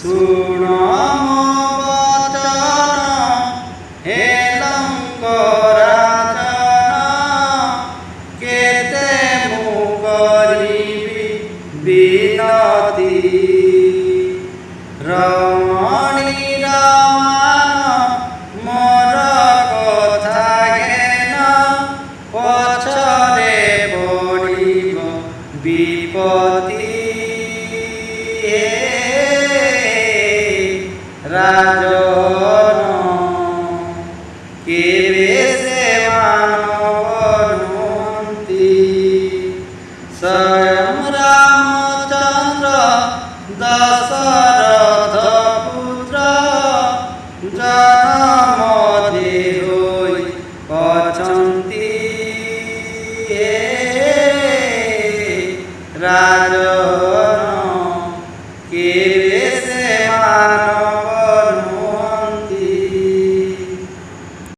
ଶୁଣ ମୋ ବଚନ ହେ ଲଙ୍କରାଜନ କେତେ ମୁଁ କରିବି ବିନତି ରମଣୀ ରମାନ ମୋର କଥା ଘେନ ପଛରେ ପଡ଼ିବ ବିପତ୍ତି ରାଜନ କେବେ ସେ ମାନବନ୍ତି ସ୍ୱୟଂ ରାମଚନ୍ଦ୍ର ଦଶରଥ ପୁତ୍ର ଜନମ ହୋଇ ଅଛନ୍ତି ରାଜନ କେବେ